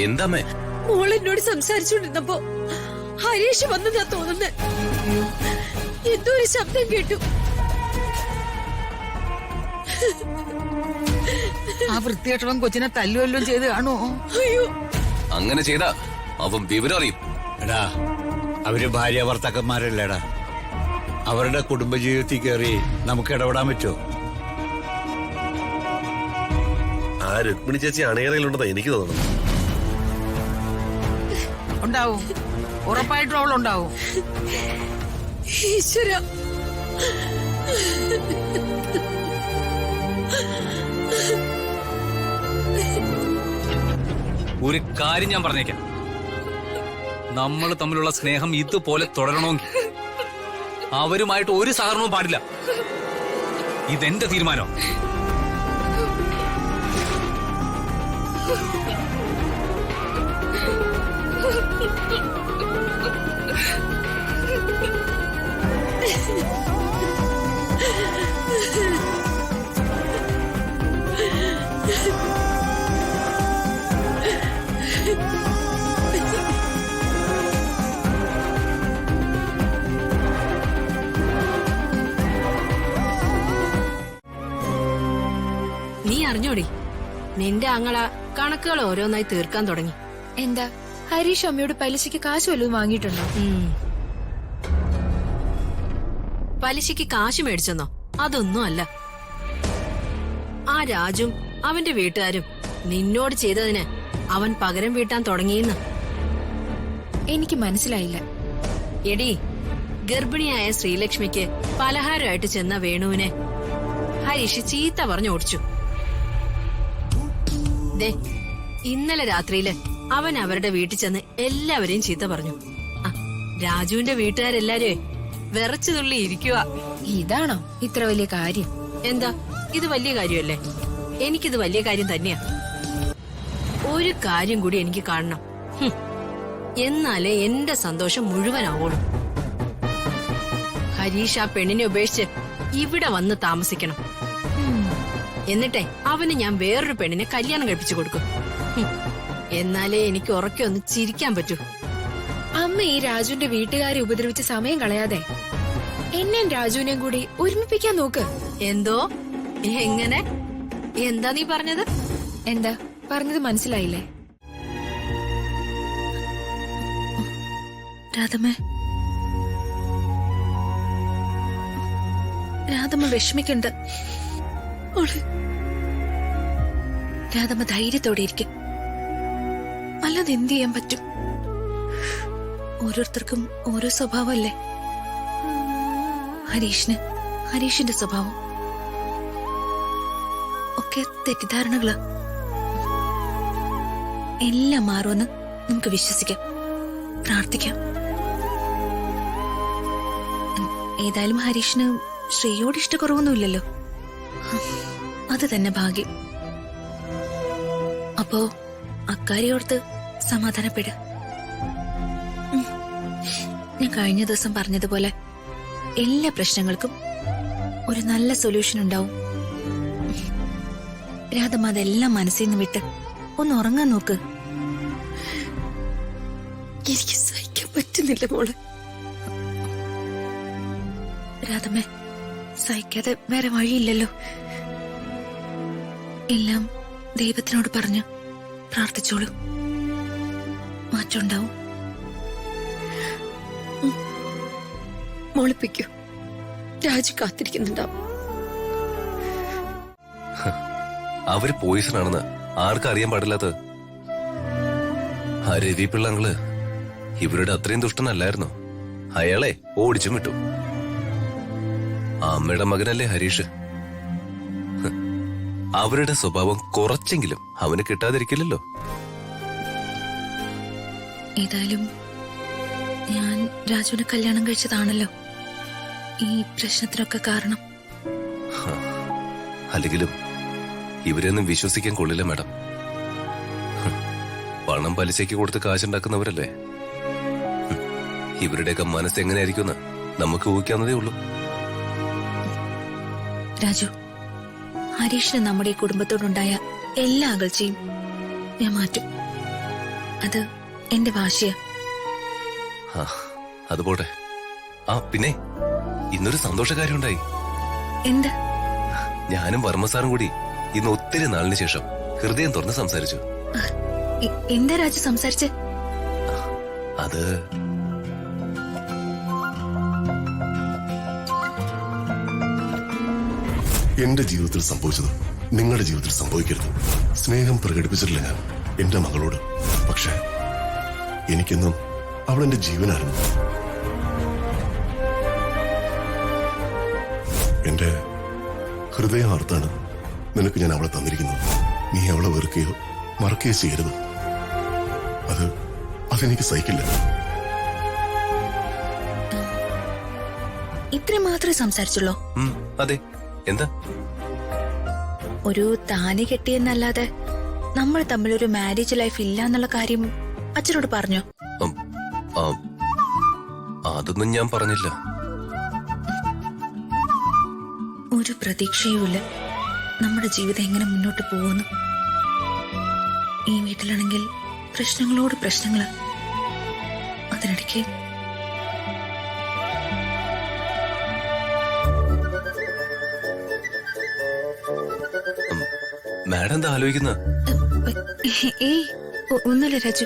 എന്താമ്മേ? മോൾ എന്നോട് സംസാരിച്ചുകൊണ്ടിരുന്നപ്പോ ഹരീഷ് വന്നതാ തോന്നുന്നേ. എന്തോ ഒരു ശബ്ദം കേട്ടു. ആ വൃത്തികെട്ടവൻ കൊച്ചിനെ തല്ലുവല്ലും ചെയ്ത് കാണോ? അയ്യോ, അങ്ങനെ ചെയ്താ അവൻ വിവരം അറിയും. എടാ, അവര് ഭാര്യ ഭർത്താക്കന്മാരല്ലേടാ. അവരുടെ കുടുംബജീവിതത്തിൽ കയറി നമുക്ക് ഇടപെടാൻ പറ്റുമോ? ആ രുക്മിണി ചേച്ചി അണയറയിലുണ്ടെന്നാ എനിക്ക് തോന്നുന്നു. ഉണ്ടാവും, ഉറപ്പായിട്ടും അവളുണ്ടാവും. ഈശ്വര, ഒരു കാര്യം ഞാൻ പറഞ്ഞേക്കാം, നമ്മൾ തമ്മിലുള്ള സ്നേഹം ഇതുപോലെ തുടരണമെങ്കിൽ അവരുമായിട്ട് ഒരു സഹകരണവും പാടില്ല. ഇതെന്റെ തീരുമാനം. നീ അറിഞ്ഞോടി, നിന്റെ ആങ്ങള കണക്കുകൾ ഓരോന്നായി തീർക്കാൻ തുടങ്ങി. എന്താ ഹരീഷ് അമ്മയോട് പലിശയ്ക്ക് കാശ് വല്ലതും വാങ്ങിയിട്ടുണ്ടോ? പലിശയ്ക്ക് കാശ് മേടിച്ചെന്നോ? അതൊന്നും അല്ല. ആ രാജും അവന്റെ വീട്ടുകാരും നിന്നോട് ചെയ്തതിന് അവൻ പകരം വീട്ടാൻ തുടങ്ങിയെന്ന്. എനിക്ക് മനസ്സിലായില്ല. എടി, ഗർഭിണിയായ ശ്രീലക്ഷ്മിക്ക് പലഹാരമായിട്ട് ചെന്ന വേണുവിനെ ഹരീഷ് ചീത്ത പറഞ്ഞു ഓടിച്ചു. ദേ, ഇന്നലെ രാത്രിയില് അവൻ അവരുടെ വീട്ടിൽ ചെന്ന് എല്ലാവരെയും ചീത്ത പറഞ്ഞു. രാജുവിന്റെ വീട്ടുകാരെല്ലാരും വിറച്ചു തുള്ളി ഇരിക്കുക. ഇതാണോ ഇത്ര വലിയ കാര്യം? എന്താ, ഇത് വലിയ കാര്യമല്ലേ? എനിക്കിത് വലിയ കാര്യം തന്നെയാ. ഒരു കാര്യം കൂടി എനിക്ക് കാണണം. എന്നാലേ എന്റെ സന്തോഷം മുഴുവനാവുള്ളൂ. ഹരീഷ് ആ പെണ്ണിനെ ഉപേക്ഷിച്ച് ഇവിടെ വന്ന് താമസിക്കണം. എന്നിട്ടേ അവന് ഞാൻ വേറൊരു പെണ്ണിനെ കല്യാണം കഴിപ്പിച്ചു കൊടുക്കും. എന്നാലേ എനിക്ക് ഉറക്കെ ഒന്ന് ചിരിക്കാൻ പറ്റൂ. അമ്മ ഈ രാജുവിന്റെ വീട്ടുകാരെ ഉപദ്രവിച്ച് സമയം കളയാതെ എന്നെയും രാജുവിനെയും കൂടി ഒരുമിപ്പിക്കാൻ നോക്ക്. എന്തോ? എങ്ങനെ? എന്താ നീ പറഞ്ഞത്? എന്താ പറഞ്ഞത് മനസ്സിലായില്ലേ? രാധമ്മ, രാധമ്മ വിഷമിക്കണ്ട. രാധമ്മ ധൈര്യത്തോടെ ഇരിക്കും. അല്ലാതെ എന്ത് ചെയ്യാൻ പറ്റും? ഓരോരുത്തർക്കും ഓരോ സ്വഭാവമല്ലേ. ഹരീഷിന്റെ സ്വഭാവം ഒക്കെ തെറ്റിദ്ധാരണകളാ. എല്ലാം മാറുമെന്ന് നമുക്ക് വിശ്വസിക്കാം, പ്രാർത്ഥിക്കാം. ഏതായാലും ഹരീഷിന് ശ്രീയോട് ഇഷ്ടക്കുറവൊന്നുമില്ലല്ലോ. അത് തന്നെ ഭാഗ്യം. അപ്പോ അക്കാര്യോർത്ത് സമാധാനപ്പെട. ഞാൻ കഴിഞ്ഞ ദിവസം പറഞ്ഞതുപോലെ എല്ലാ പ്രശ്നങ്ങൾക്കും ഒരു നല്ല സൊല്യൂഷൻ ഉണ്ടാവും. രാധമ്മ അതെല്ലാം മനസ്സിൽ നിന്ന് വിട്ട് ഒന്ന് ഉറങ്ങാൻ നോക്ക്. എനിക്ക് സഹിക്കാൻ പറ്റുന്നില്ല മോളെ. രാധമ്മ, സഹിക്കാതെ വേറെ വഴിയില്ലല്ലോ. എല്ലാം ദൈവത്തിനോട് പറഞ്ഞു പ്രാർത്ഥിച്ചോളൂ, മാറ്റമുണ്ടാവും. മോളിപ്പിക്കൂ, രാജു കാത്തിരിക്കുന്നുണ്ടാവും. അവര് പോയിസൺ ആണെന്ന് ആർക്കറിയാൻ പാടില്ലാത്തത്? ആ രവി പിള്ളങ്ങള് ഇവരുടെ അത്രയും ദുഷ്ടനല്ലായിരുന്നോ? അയാളെ ഓടിച്ചും വിട്ടു. അമ്മയുടെ മകനല്ലേ ഹരീഷ്. അവരുടെ സ്വഭാവം കുറച്ചെങ്കിലും അവന് കിട്ടാതിരിക്കില്ലല്ലോ. ഏതായാലും ഞാൻ രാജുവിനെ കല്യാണം കഴിച്ചതാണല്ലോ ഈ പ്രശ്നത്തിനൊക്കെ കാരണം. അല്ലെങ്കിലും ഇവരെയൊന്നും വിശ്വസിക്കാൻ കൊള്ളില്ല മാഡം. പണം പലിശയ്ക്ക് കൊടുത്ത് കാശുണ്ടാക്കുന്നവരല്ലേ. ഇവരുടെയൊക്കെ മനസ്സ് എങ്ങനെയായിരിക്കുമെന്ന് നമുക്ക് ഊഹിക്കാവുന്നതേ ഉള്ളൂ. രാജു, ഹരീഷിന് നമ്മുടെ ഈ കുടുംബത്തോടുണ്ടായ എല്ലാ അകൽച്ചയും ഞാൻ മാറ്റും. അത് എന്റെ വാശിയ. ആ അത് പോട്ടെ. ആ പിന്നെ ഇന്നൊരു സന്തോഷകാര്യം ഉണ്ടായി. എന്ത്? ഞാനും വർമ്മ സാറും കൂടി ഇന്ന് ഒത്തിരി നാളിന് ശേഷം ഹൃദയം തുറന്ന് സംസാരിച്ചു. എന്താ രാജു സംസാരിച്ച്? അത് എന്റെ ജീവിതത്തിൽ സംഭവിച്ചത് നിങ്ങളുടെ ജീവിതത്തിൽ സംഭവിക്കരുത്. സ്നേഹം പ്രകടിപ്പിച്ചിട്ടില്ല ഞാൻ എന്റെ മകളോട്. പക്ഷെ എനിക്കെന്നും അവൾ എന്റെ ജീവനായിരുന്നു. എന്റെ ഹൃദയാർത്ഥാണ് നിനക്ക് ഞാൻ അവളെ തന്നിരിക്കുന്നത്. നീ അവളെ വെറുക്കുകയോ മറക്കുകയോ ചെയ്യരുത്. അതെനിക്ക് സഹിക്കില്ല. ഇത്ര മാത്രമേ സംസാരിച്ചുള്ളൂ? അതെ. എന്താ? ഒരു താലി കെട്ടിയെന്നല്ലാതെ നമ്മൾ തമ്മിലൊരു മാരേജ് ലൈഫ് ഇല്ല എന്നുള്ള കാര്യം അച്ഛനോട് പറഞ്ഞോ? അതൊന്നും ഞാൻ പറഞ്ഞില്ല. ഒരു പ്രതീക്ഷയുമില്ല നമ്മുടെ ജീവിതം എങ്ങനെ മുന്നോട്ട് പോകുന്നു. ഈ വീട്ടിലാണെങ്കിൽ പ്രശ്നങ്ങളോട് പ്രശ്നങ്ങള്. അതിനിടയ്ക്ക് മാഡം എന്താ ആലോചിക്കുന്ന? ഏയ് ഒന്നുമില്ല രാജു.